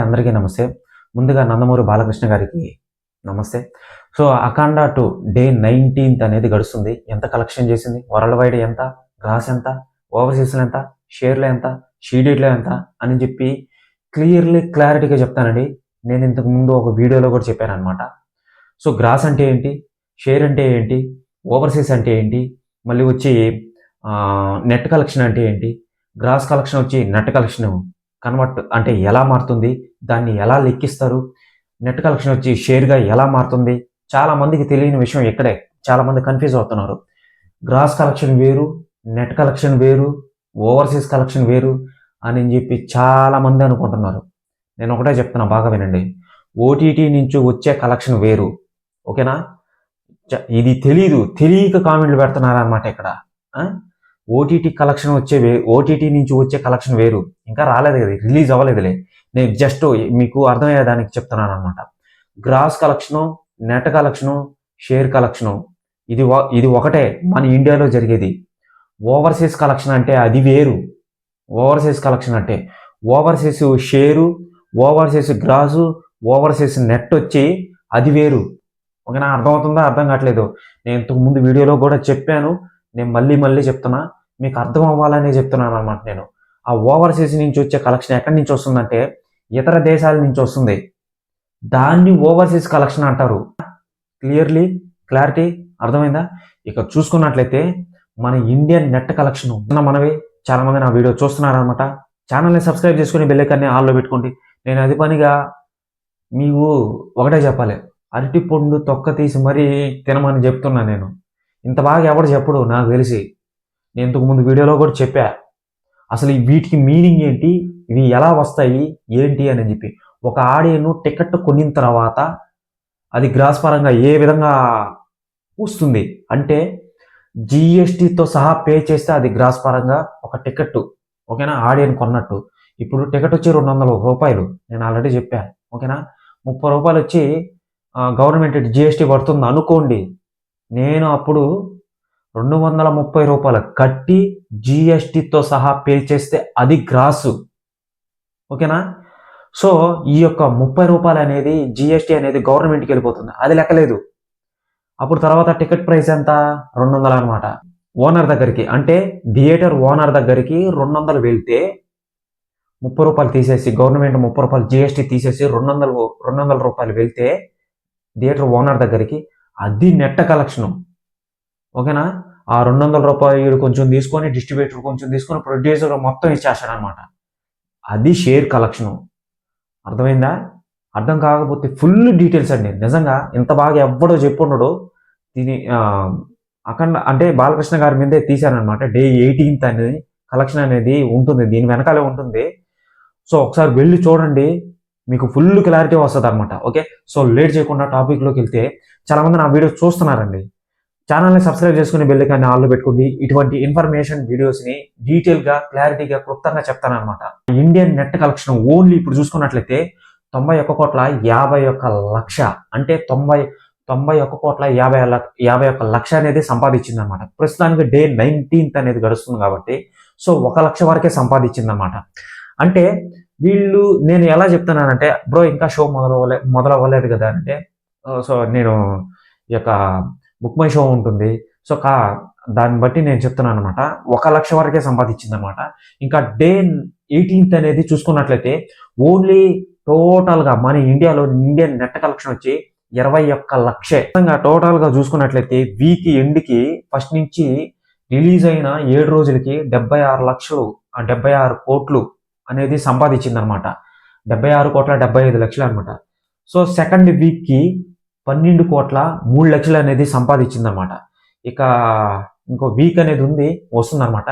అందరికీ నమస్తే. ముందుగా నందమూరి బాలకృష్ణ గారికి నమస్తే. సో, 'అఖండ 2' డే 19థ్ అనేది గడుస్తుంది. ఎంత కలెక్షన్ చేసింది? వరల్డ్ వైడ్ ఎంత? గ్రాస్ ఎంత? ఓవర్‌సీస్‌లో ఎంత? షేర్‌లో ఎంత? షీడెడ్‌లో ఎంత? అని చెప్పి క్లారిటీగా చెప్తానండి. నేను ఇంతకు ముందు ఒక వీడియోలో కూడా చెప్పాననమాట. సో, గ్రాస్ అంటే ఏంటి? షేర్ అంటే ఏంటి? ఓవర్‌సీస్ అంటే ఏంటి? మళ్ళీ వచ్చి నెట్ కలెక్షన్ అంటే ఏంటి? గ్రాస్ కలెక్షన్ వచ్చి నెట్ కలెక్షన్ కన్వర్ట్ అంటే ఎలా మారుతుంది? దాన్ని ఎలా లెక్కిస్తారు? నెట్ కలెక్షన్ వచ్చి షేర్‌గా ఎలా మారుతుంది? చాలా మందికి తెలియని విషయం ఇక్కడే. చాలా మంది కన్‌ఫ్యూజ్ అవుతున్నారు. గ్రాస్ కలెక్షన్ వేరు, నెట్ కలెక్షన్ వేరు, ఓవర్‌సీస్ కలెక్షన్ వేరు అని చెప్పి చాలా మంది అనుకుంటున్నారు. నేను ఒకటే చెప్తున్నా బాగా వినండి. ఓటీటీ నుంచి వచ్చే కలెక్షన్ వేరు. ఓకేనా? ఇది తెలీదు. తెలియక కామెంట్లు పెడుతున్నారనమాట ఇక్కడ. ఓటీటీ కలెక్షన్ ఓటీటీ నుంచి వచ్చే కలెక్షన్ వేరు. ఇంకా రాలేదు కదా, రిలీజ్ అవ్వలేదులే. నేను జస్ట్ మీకు అర్థమయ్యేదానికి చెప్తున్నాను అనమాట. Gross collection, net collection, share collection ఇది ఒకటే మన ఇండియాలో జరిగేది. ఓవర్సీస్ కలెక్షన్ అంటే అది వేరు. ఓవర్సీస్ కలెక్షన్ అంటే overseas share, overseas grass, overseas net వచ్చి అది వేరు. ఓకేనా? అర్థమవుతుందా? అర్థం కావట్లేదు. నేను ఇంతకు ముందు వీడియోలో కూడా చెప్పాను. నేను మళ్ళీ చెప్తున్నా. మీకు అర్థం అవ్వాలనే చెప్తున్నాను అనమాట నేను. ఆ ఓవర్సీస్ నుంచి వచ్చే కలెక్షన్ ఎక్కడి నుంచి వస్తుందంటే ఇతర దేశాల నుంచి వస్తుంది. దాన్ని ఓవర్సీస్ కలెక్షన్ అంటారు. క్లారిటీ అర్థమైందా? ఇక చూసుకున్నట్లయితే మన ఇండియన్ నెట్ కలెక్షన్ మనవి చాలా మంది నా వీడియో చూస్తున్నారనమాట. ఛానల్ని సబ్స్క్రైబ్ చేసుకుని బెల్ ఐకాన్ని ఆన్లో పెట్టుకోండి. నేను అది పనిగా మీకు ఒకటే చెప్పాలి. అరటి పండు తొక్క తీసి మరీ తినమని చెప్తున్నా నేను. ఇంత బాగా ఎవడు చెప్పడు నాకు తెలిసి. నేను ఇంతకు ముందు వీడియోలో కూడా చెప్పా. అసలు వీటికి మీనింగ్ ఏంటి, ఇవి ఎలా వస్తాయి ఏంటి అని చెప్పి. ఒక ఆడియన్ టికెట్ కొనిన తర్వాత అది గ్రాస్ పరంగా ఏ విధంగా వస్తుంది అంటే జిఎస్టీతో సహా పే చేస్తే అది గ్రాస్ పరంగా ఒక టికెట్. ఓకేనా? ఆడియన్ కొన్నట్టు. ఇప్పుడు టికెట్ వచ్చి 200 రూపాయలు. నేను ఆల్రెడీ చెప్పా. ఓకేనా? 30 రూపాయలు వచ్చి గవర్నమెంట్ జిఎస్టీ పడుతుంది అనుకోండి. నేను అప్పుడు 230 రూపాయలు కట్టి జిఎస్టీతో సహా పే చేస్తే అది గ్రాసు. ఓకేనా? సో ఈ యొక్క 30 రూపాయలు అనేది జిఎస్టీ అనేది గవర్నమెంట్కి వెళ్ళిపోతుంది. అది లెక్కలేదు. అప్పుడు తర్వాత టికెట్ ప్రైస్ ఎంత? 200 అనమాట. ఓనర్ దగ్గరికి అంటే థియేటర్ ఓనర్ దగ్గరికి 200 వెళ్తే 30 రూపాయలు తీసేసి గవర్నమెంట్ 30 రూపాయలు జిఎస్టీ తీసేసి 200 రూపాయలు వెళ్తే థియేటర్ ఓనర్ దగ్గరికి అది నెట్ కలెక్షను. ఓకేనా? ఆ 200 రూపాయలు కొంచెం తీసుకొని డిస్ట్రిబ్యూటర్ కొంచెం తీసుకొని ప్రొడ్యూసర్ మొత్తం ఇచ్చేస్తాడు అనమాట. అది షేర్ కలెక్షను. అర్థమైందా? అర్థం కాకపోతే ఫుల్ డీటెయిల్స్ అండి. నిజంగా ఇంత బాగా ఎవ్వడో చెప్పుండడు. దీని అఖండ అంటే బాలకృష్ణ గారి మీదే తీశారనమాట. డే 18థ్ అనేది కలెక్షన్ అనేది ఉంటుంది. దీని వెనకాలే ఉంటుంది. సో ఒకసారి వెళ్ళి చూడండి, మీకు ఫుల్ క్లారిటీ వస్తుంది అనమాట. ఓకే, సో లేట్ చేయకుండా టాపిక్లోకి వెళ్తే చాలా మంది నా వీడియోస్ చూస్తున్నారండి. ఛానల్ని సబ్స్క్రైబ్ చేసుకుని బెల్ ఐకాన్ని ఆన్లో పెట్టుకోండి. ఇటువంటి ఇన్ఫర్మేషన్ వీడియోస్ని డీటెయిల్గా క్లారిటీగా క్లుప్తంగా చెప్తానమాట. ఇండియన్ నెట్ కలెక్షన్ ఓన్లీ ఇప్పుడు చూసుకున్నట్లయితే 91,51,00,000 అంటే 91,51,50,00,000 అనేది సంపాదించింది అనమాట. ప్రస్తుతానికి డే 19థ్ అనేది గడుస్తుంది కాబట్టి సో 1,00,000 వరకే సంపాదించింది అనమాట. అంటే వీళ్ళు నేను ఎలా చెప్తున్నానంటే బ్రో ఇంకా షో మొదలవ్వలేదు కదా అంటే సో నేను ఈ యొక్క బుక్ మై షో ఉంటుంది. సో దాన్ని బట్టి నేను చెప్తున్నాను అనమాట. 1,00,000 వరకే సంపాదించింది అనమాట. ఇంకా డే 18థ్ అనేది చూసుకున్నట్లయితే ఓన్లీ టోటల్గా మన ఇండియాలో ఇండియన్ నెట్ కలెక్షన్ వచ్చి 21,00,000. టోటల్గా చూసుకున్నట్లయితే వీక్ ఎండ్కి ఫస్ట్ నుంచి రిలీజ్ అయిన 7 రోజులకి 76 కోట్లు అనేది సంపాదించింది అనమాట. 76,75,00,000 అనమాట. సో సెకండ్ వీక్కి 12,03,00,000 అనేది సంపాదించింది అనమాట. ఇక ఇంకో వీక్ అనేది వస్తుందన్నమాట.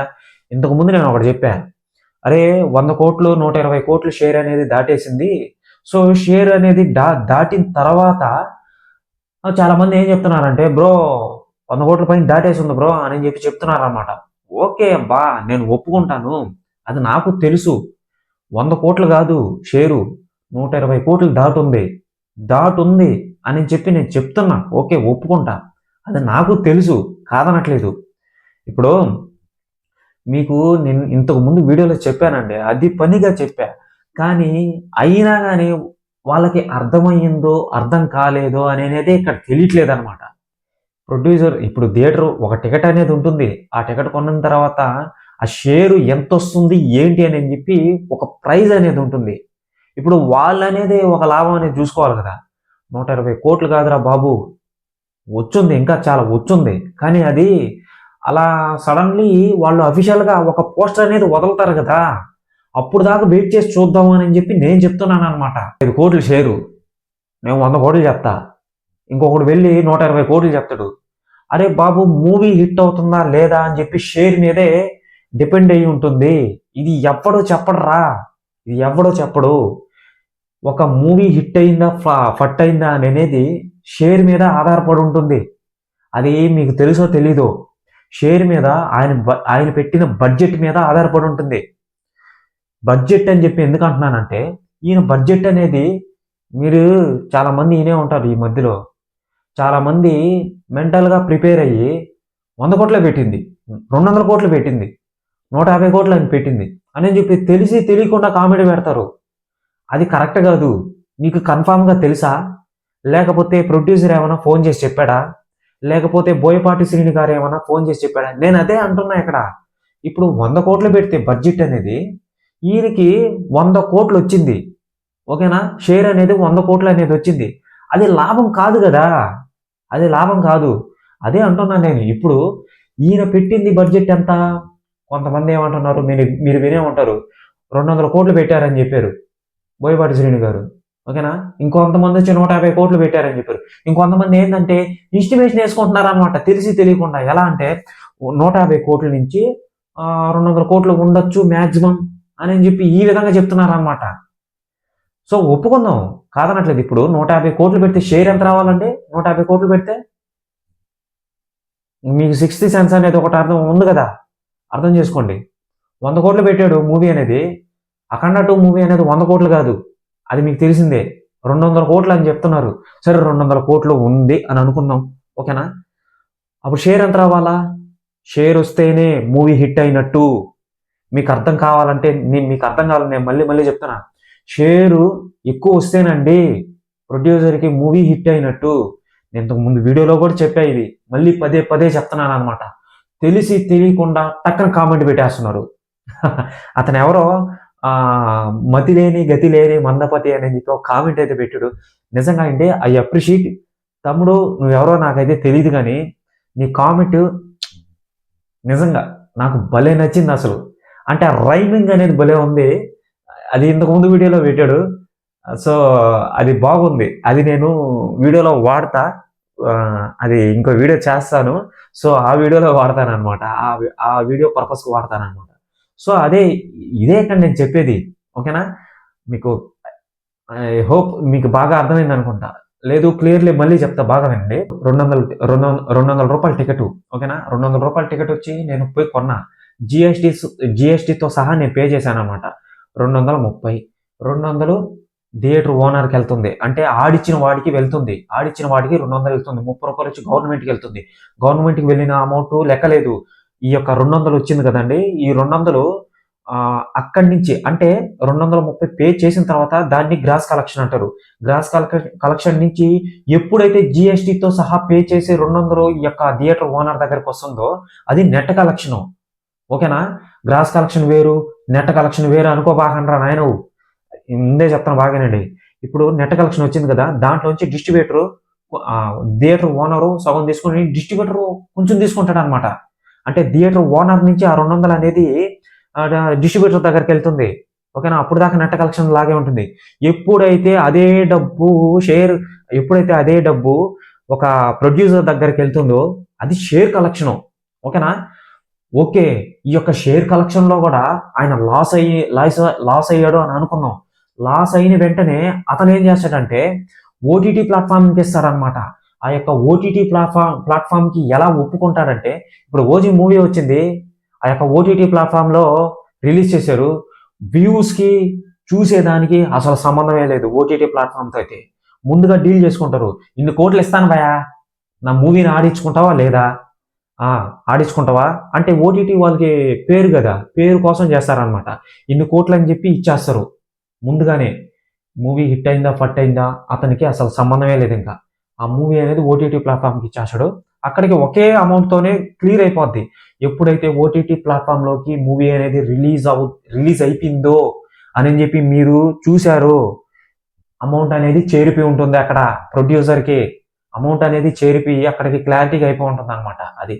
ఇంతకుముందు నేను ఒకటి చెప్పాను, అరే 100 కోట్లు 120 కోట్లు షేర్ అనేది దాటేసింది. సో షేర్ అనేది దాటిన తర్వాత చాలా మంది ఏం చెప్తున్నారంటే బ్రో 100 కోట్ల పైన దాటేసింది బ్రో అని చెప్పి చెప్తున్నారు అనమాట. ఓకే అబ్బా, నేను ఒప్పుకుంటాను, అది నాకు తెలుసు. 100 కోట్లు కాదు షేరు, 120 కోట్లు దాటుంది అని చెప్పి నేను చెప్తున్నా. ఓకే, ఒప్పుకుంటా, అది నాకు తెలుసు, కాదనట్లేదు. ఇప్పుడు మీకు నేను ఇంతకు ముందు వీడియోలో చెప్పానండి, అది పనిగా చెప్పా. కానీ అయినా కానీ వాళ్ళకి అర్థమయ్యిందో అర్థం కాలేదో అనేది ఇక్కడ తెలియట్లేదు అనమాట. ప్రొడ్యూసర్ ఇప్పుడు థియేటర్ ఒక టికెట్ అనేది ఉంటుంది. ఆ టికెట్ కొన్న తర్వాత ఆ షేరు ఎంత వస్తుంది ఏంటి అని చెప్పి ఒక ప్రైజ్ అనేది ఉంటుంది. ఇప్పుడు వాళ్ళనేది ఒక లాభం అనేది చూసుకోవాలి కదా. 120 కోట్లు కాదురా బాబు, వచ్చుంది, ఇంకా చాలా వచ్చుంది. కానీ అది అలా సడన్లీ వాళ్ళు అఫీషియల్గా ఒక పోస్టర్ అనేది వదులుతారు కదా, అప్పుడు దాకా వెయిట్ చేసి చూద్దాం అని చెప్పి నేను చెప్తున్నాను అనమాట. 5 కోట్లు షేరు, నేను 100 కోట్లు చెప్తా, ఇంకొకడు వెళ్ళి 120 కోట్లు చెప్తాడు. అరే బాబు, మూవీ హిట్ అవుతుందా లేదా అని చెప్పి షేర్ మీదే డిపెండ్ అయి ఉంటుంది. ఇది ఎవ్వడో చెప్పడరా, ఇది ఎవడో చెప్పడు. ఒక మూవీ హిట్ అయిందా ఫట్ అయిందా అనేది షేర్ మీద ఆధారపడి ఉంటుంది. అది మీకు తెలుసో తెలీదో, షేర్ మీద ఆయన పెట్టిన బడ్జెట్ మీద ఆధారపడి ఉంటుంది. బడ్జెట్ అని చెప్పి ఎందుకు అంటున్నానంటే, ఈయన బడ్జెట్ అనేది మీరు చాలామంది ఈయనే ఉంటారు. ఈ మధ్యలో చాలామంది మెంటల్గా ప్రిపేర్ అయ్యి 100 కోట్లు పెట్టింది, 200 కోట్లు పెట్టింది, 150 కోట్లు అని పెట్టింది అని చెప్పి తెలిసి తెలియకుండా కామెడీ పెడతారు. అది కరెక్ట్ కాదు. నీకు కన్ఫామ్గా తెలుసా? లేకపోతే ప్రొడ్యూసర్ ఏమైనా ఫోన్ చేసి చెప్పాడా? లేకపోతే బోయపాటి శ్రీని గారు ఏమైనా ఫోన్ చేసి చెప్పాడా? నేను అదే అంటున్నా ఇక్కడ. ఇప్పుడు 100 కోట్లు పెడితే బడ్జెట్ అనేది ఈయనకి 100 కోట్లు వచ్చింది, ఓకేనా? షేర్ అనేది 100 కోట్లు అనేది వచ్చింది. అది లాభం కాదు కదా, అది లాభం కాదు. అదే అంటున్నాను నేను. ఇప్పుడు ఈయన పెట్టింది బడ్జెట్ ఎంత? కొంతమంది ఏమంటున్నారు, మీరు వినే ఉంటారు, 200 కోట్లు పెట్టారని చెప్పారు బోయపాటి శ్రీని గారు, ఓకేనా? ఇంకొంతమంది వచ్చి 150 కోట్లు పెట్టారని చెప్పారు. ఇంకొంతమంది ఏంటంటే ఎస్టిమేషన్ వేసుకుంటున్నారు అనమాట, తెలిసి తెలియకుండా. ఎలా అంటే 150 కోట్ల నుంచి 200 కోట్లు ఉండొచ్చు మ్యాక్సిమం అని చెప్పి ఈ విధంగా చెప్తున్నారు అనమాట. సో ఒప్పుకుందాం, కాదనట్లేదు. ఇప్పుడు 150 కోట్లు పెడితే షేర్ ఎంత రావాలండి? 150 కోట్లు పెడితే మీకు 60 సెన్స్ అనేది ఒకటి అర్థం ఉంది కదా, అర్థం చేసుకోండి. 100 కోట్లు పెట్టాడు మూవీ అనేది. అఖండ 2 మూవీ అనేది 100 కోట్లు కాదు, అది మీకు తెలిసిందే. 200 కోట్లు అని చెప్తున్నారు. సరే 200 కోట్లు ఉంది అని అనుకుందాం, ఓకేనా? అప్పుడు షేర్ ఎంత రావాలా? షేర్ వస్తేనే మూవీ హిట్ అయినట్టు. మీకు అర్థం కావాలంటే మీకు అర్థం కావాలని నేను మళ్ళీ చెప్తున్నా. షేరు ఎక్కువ వస్తేనండి ప్రొడ్యూసర్కి మూవీ హిట్ అయినట్టు. నేను ఇంతకు ముందు వీడియోలో కూడా చెప్పా, ఇది మళ్ళీ పదే చెప్తున్నాను అనమాట. తెలిసి తెలియకుండా టక్కన కామెంట్ పెట్టేస్తున్నారు. అతను ఎవరో మతి లేని గతి లేని మందపతి అని చెప్పి ఒక కామెంట్ అయితే పెట్టాడు. నిజంగా అంటే ఐ అప్రిషియేట్ తమ్ముడు, నువ్వెవరో నాకైతే తెలియదు, కానీ నీ కామెంట్ నిజంగా నాకు భలే నచ్చింది అసలు. అంటే రైమింగ్ అనేది భలే ఉంది. అది ఇంతకుముందు వీడియోలో పెట్టాడు. సో అది బాగుంది, అది నేను వీడియోలో వాడతా. అది ఇంకో వీడియో చేస్తాను. సో ఆ వీడియోలో వాడతాను అనమాట, ఆ వీడియో పర్పస్కి వాడతాను అనమాట. సో ఇదే ఇక్కడ నేను చెప్పేది, ఓకేనా? మీకు ఐ హోప్ మీకు బాగా అర్థమైంది అనుకుంటా. లేదు క్లియర్లీ మళ్ళీ చెప్తా, బాగా వినండి. 200 రూపాయల టికెట్, ఓకేనా? 200 రూపాయల టికెట్ వచ్చి నేను పోయి కొన్నా. జిఎస్టీతో సహా నేను పే చేశాను అనమాట. 230, 200 థియేటర్ ఓనర్కి వెళ్తుంది, అంటే ఆడిచ్చిన వాడికి వెళ్తుంది. ఆడిచ్చిన వాడికి 200 వెళ్తుంది. 30 రూపాయలు వచ్చి గవర్నమెంట్కి వెళ్తుంది. గవర్నమెంట్కి వెళ్ళిన అమౌంట్ లెక్కలేదు. ఈ యొక్క 200 వచ్చింది కదండి, ఈ 200 అక్కడి నుంచి అంటే 230 పే చేసిన తర్వాత దాన్ని గ్రాస్ కలెక్షన్ అంటారు. గ్రాస్ కలెక్షన్ నుంచి ఎప్పుడైతే జిఎస్టీతో సహా పే చేసి 200 ఈ యొక్క థియేటర్ ఓనర్ దగ్గరకు వస్తుందో అది నెట్ కలెక్షన్, ఓకేనా? గ్రాస్ కలెక్షన్ వేరు, నెట్ కలెక్షన్ వేరు అనుకోబాకండ్రా నాయన. ముందే చెప్తాను బాగానండి. ఇప్పుడు నెట్ కలెక్షన్ వచ్చింది కదా, దాంట్లోంచి డిస్ట్రిబ్యూటర్ థియేటర్ ఓనరు సగం తీసుకుని డిస్ట్రిబ్యూటర్ కొంచెం తీసుకుంటాడు అనమాట. అంటే థియేటర్ ఓనర్ నుంచి ఆ 200 అనేది డిస్ట్రిబ్యూటర్ దగ్గరికి వెళ్తుంది, ఓకేనా? అప్పుడు దాకా నెట్ కలెక్షన్ లాగే ఉంటుంది. ఎప్పుడైతే అదే డబ్బు ఒక ప్రొడ్యూసర్ దగ్గరికి వెళ్తుందో అది షేర్ కలెక్షను, ఓకేనా? ఓకే, ఈ యొక్క షేర్ కలెక్షన్లో కూడా ఆయన లాస్ అయ్యాడు అని అనుకుందాం. లాస్ అయిన వెంటనే అతను ఏం చేస్తాడంటే ఓటీటీ ప్లాట్ఫామ్కి ఇస్తాడనమాట. ఆ యొక్క ఓటీటీ ప్లాట్ఫామ్కి ఎలా ఒప్పుకుంటాడంటే, ఇప్పుడు ఓజీ మూవీ వచ్చింది, ఆ యొక్క ఓటీటీ ప్లాట్ఫామ్లో రిలీజ్ చేశారు. వ్యూస్కి చూసేదానికి అసలు సంబంధమే లేదు ఓటీటీ ప్లాట్ఫామ్తో. అయితే ముందుగా డీల్ చేసుకుంటారు. ఇన్ని కోట్లు ఇస్తాను భయా, నా మూవీని ఆడించుకుంటావా లేదా? ఆడించుకుంటావా అంటే ఓటీటీ వాళ్ళకి పేరు కదా, పేరు కోసం చేస్తారనమాట. ఇన్ని కోట్లు అని చెప్పి ఇచ్చేస్తారు, ముందుగానే మూవీ హిట్ అయిందా ఫట్ అయిందా అతనికి అసలు సంబంధమే లేదు. ఇంకా ఆ మూవీ అనేది ఓటీటీ ప్లాట్ఫామ్కి ఇచ్చేస్తాడు. అక్కడికి ఒకే అమౌంట్తోనే క్లియర్ అయిపోద్ది. ఎప్పుడైతే ఓటీటీ ప్లాట్ఫామ్లోకి మూవీ అనేది రిలీజ్ అయిపోయిందో అని చెప్పి మీరు చూశారో, అమౌంట్ అనేది చేరిపోయి ఉంటుంది. అక్కడ ప్రొడ్యూసర్కి అమౌంట్ అనేది చేరిపోయి అక్కడికి క్లారిటీగా అయిపోయి ఉంటుంది అనమాట. అది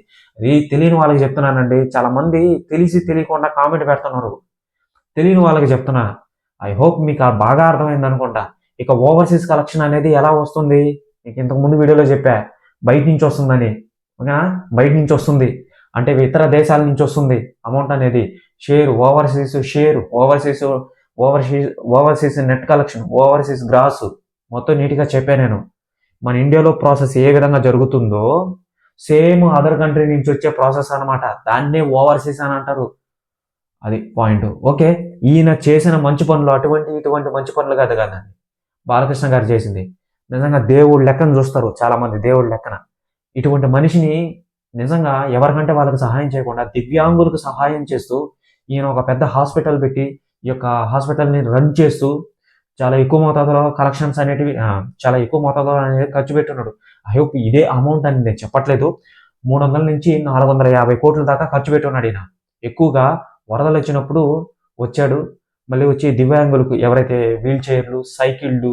తెలియని వాళ్ళకి చెప్తున్నానండి. చాలా మంది తెలిసి తెలియకుండా కామెంట్ పెడుతున్నారు. తెలియని వాళ్ళకి చెప్తున్నా. ఐ హోప్ మీకు బాగా అర్థమైంది అనుకుంటా. ఇక ఓవర్సీస్ కలెక్షన్ అనేది ఎలా వస్తుంది, మీకు ఇంతకు ముందు వీడియోలో చెప్పా, బయట నుంచి వస్తుందని. ఓకేనా, బయట నుంచి వస్తుంది అంటే ఇతర దేశాల నుంచి వస్తుంది అమౌంట్ అనేది. Overseas net collection, overseas gross మొత్తం నీట్గా చెప్పాను నేను. మన ఇండియాలో ప్రాసెస్ ఏ విధంగా జరుగుతుందో సేమ్ అదర్ కంట్రీ నుంచి వచ్చే ప్రాసెస్ అనమాట. దాన్నే ఓవర్సీస్ అని అంటారు. అది పాయింట్. ఓకే, ఈయన చేసిన మంచి పనులు ఇటువంటి మంచి పనులు కదండి బాలకృష్ణ గారు చేసింది. నిజంగా దేవుడు లెక్కన చూస్తారు చాలా మంది, దేవుడు లెక్కన. ఇటువంటి మనిషిని నిజంగా ఎవరికంటే వాళ్ళకి సహాయం చేయకుండా దివ్యాంగులకు సహాయం చేస్తూ ఈయన ఒక పెద్ద హాస్పిటల్ పెట్టి ఈ యొక్క హాస్పిటల్ని రన్ చేస్తూ చాలా ఎక్కువ మోతాదులో కలెక్షన్స్ అనేటివి చాలా ఎక్కువ మోతాదులో అనేది ఖర్చు పెట్టున్నాడు. ఐ హోప్ ఇదే అమౌంట్ అని నేను చెప్పట్లేదు. 300 నుంచి 450 కోట్ల దాకా ఖర్చు పెట్టున్నాడు ఈయన. ఎక్కువగా వరదలు వచ్చినప్పుడు వచ్చాడు. మళ్ళీ వచ్చి దివ్యాంగులకు ఎవరైతే వీల్ చైర్లు, సైకిళ్ళు,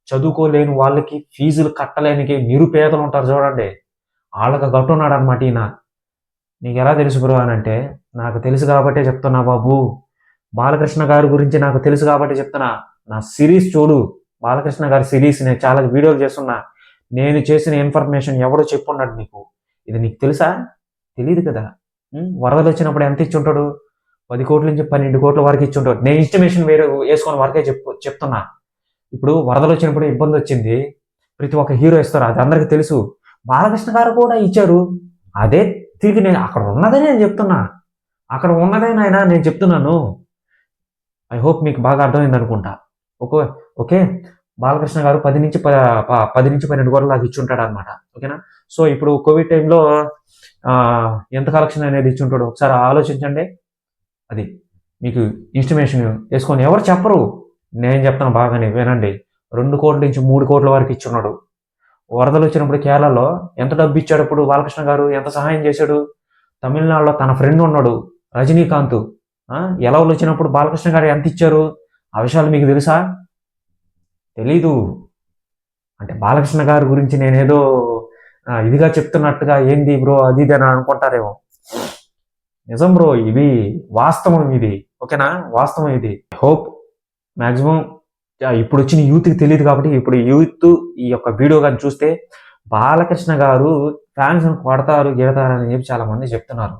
చదువుకోలేని వాళ్ళకి ఫీజులు కట్టలేనికి నిరుపేదలు ఉంటారు చూడండి, వాళ్ళకి కట్టున్నాడు అనమాట ఈయన. నీకు ఎలా తెలుసు బ్రో అని అంటే, నాకు తెలుసు కాబట్టే చెప్తున్నా బాబు. బాలకృష్ణ గారి గురించి నాకు తెలుసు కాబట్టి చెప్తున్నా. నా సిరీస్ చూడు, బాలకృష్ణ గారి సిరీస్ నేను చాలా వీడియోలు చేస్తున్నా. నేను చేసిన ఇన్ఫర్మేషన్ ఎవడో చెప్పున్నాడు నీకు. ఇది నీకు తెలుసా? తెలియదు కదా. వరదలు వచ్చినప్పుడు ఎంత ఇచ్చి ఉంటాడు? 10 కోట్ల నుంచి 12 కోట్ల వరకు ఇచ్చి ఉంటాడు. నేను ఎస్టిమేషన్ వేరే వేసుకున్న వరకే చెప్తున్నా. ఇప్పుడు వరదలు వచ్చినప్పుడు ఇబ్బంది వచ్చింది, ప్రతి ఒక్క హీరో ఇస్తారు, అది అందరికీ తెలుసు. బాలకృష్ణ గారు కూడా ఇచ్చారు. అదే తిరిగి నేను అక్కడ ఉన్నదే నేను చెప్తున్నా. అక్కడ ఉన్నదే నాయన నేను చెప్తున్నాను. ఐ హోప్ మీకు బాగా అర్థమైంది అనుకుంటా. ఓకే, బాలకృష్ణ గారు 10 నుంచి 12 కోట్ల దాకా ఇచ్చి ఉంటాడు అనమాట. ఓకేనా. సో ఇప్పుడు కోవిడ్ టైంలో ఎంత కలెక్షన్ అనేది ఇచ్చి ఉంటాడు ఒకసారి ఆలోచించండి. అది మీకు ఇన్స్టిమేషన్ వేసుకొని ఎవరు చెప్పరు, నేను చెప్తాను బాగానే వినండి. 2 కోట్ల నుంచి 3 కోట్ల వరకు ఇచ్చున్నాడు. వరదలు వచ్చినప్పుడు కేరళలో ఎంత డబ్బు ఇచ్చాడు? ఇప్పుడు బాలకృష్ణ గారు ఎంత సహాయం చేశాడు? తమిళనాడులో తన ఫ్రెండ్ ఉన్నాడు రజనీకాంత్, ఎలా వచ్చినప్పుడు బాలకృష్ణ గారు ఎంత ఇచ్చారు? ఆ విషయాలు మీకు తెలుసా? తెలీదు. అంటే బాలకృష్ణ గారి గురించి నేనేదో ఇదిగా చెప్తున్నట్టుగా ఏంది బ్రో అది ఇది అని అనుకుంటారేమో. నిజం బ్రో, ఇది వాస్తవం, ఇది ఓకేనా, వాస్తవం ఇది. హోప్ మ్యాక్సిమం ఇప్పుడు వచ్చిన యూత్కి తెలియదు కాబట్టి ఇప్పుడు యూత్ ఈ యొక్క వీడియో కానీ చూస్తే బాలకృష్ణ గారు ఫ్యాన్స్ కొడతారు గెడతారు అని చెప్పి చాలా మంది చెప్తున్నారు.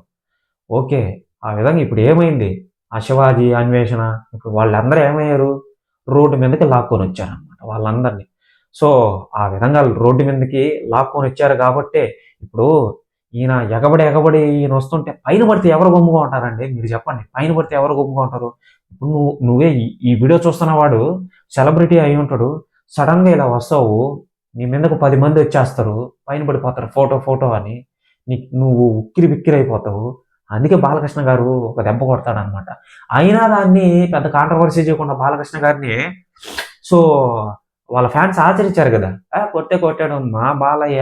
ఓకే, ఆ విధంగా ఇప్పుడు ఏమైంది? ఆ శివాజీ, అన్వేషణ, ఇప్పుడు వాళ్ళందరూ ఏమయ్యారు? రోడ్డు మీదకి లాక్కొని వచ్చారనమాట వాళ్ళందరినీ. సో ఆ విధంగా రోడ్డు మీదకి లాక్కొని వచ్చారు కాబట్టే ఇప్పుడు ఈయన ఎగబడి ఈయన వస్తుంటే పైన పడితే ఎవరు గమ్ముగా ఉంటారండి? మీరు చెప్పండి, పైన పడితే ఎవరు గమ్ముగా ఉంటారు? ఇప్పుడు నువ్వే ఈ వీడియో చూస్తున్న వాడు సెలబ్రిటీ అయి ఉంటాడు, సడన్గా ఇలా వస్తావు, నీ మీదకు 10 మంది వచ్చేస్తారు, పైన పడిపోతారు ఫోటో అని, నువ్వు ఉక్కిరి బిక్కిరి అయిపోతావు. అందుకే బాలకృష్ణ గారు ఒక దెబ్బ కొడతాడనమాట. అయినా దాన్ని పెద్ద కాంట్రవర్సీ చేయకుండా బాలకృష్ణ గారిని సో వాళ్ళ ఫ్యాన్స్ ఆచరించారు కదా, కొట్టాడు మా బాలయ్య,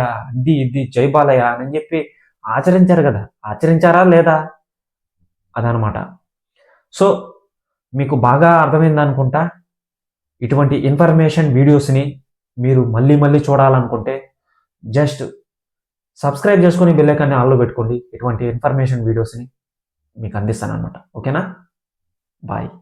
ఇది జై బాలయ్య అని చెప్పి ఆచరించారు కదా. ఆచరించారా లేదా అదనమాట. సో మీకు బాగా అర్థమైంది అనుకుంటా. ఇటువంటి ఇన్ఫర్మేషన్ వీడియోస్ని మీరు మళ్ళీ చూడాలనుకుంటే జస్ట్ సబ్స్క్రైబ్ చేసుకొని బెల్ ఐకాన్ని ఆన్లో పెట్టుకోండి. ఇటువంటి ఇన్ఫర్మేషన్ వీడియోస్ని మీకు అందిస్తాను అనమాట. ఓకేనా, బాయ్.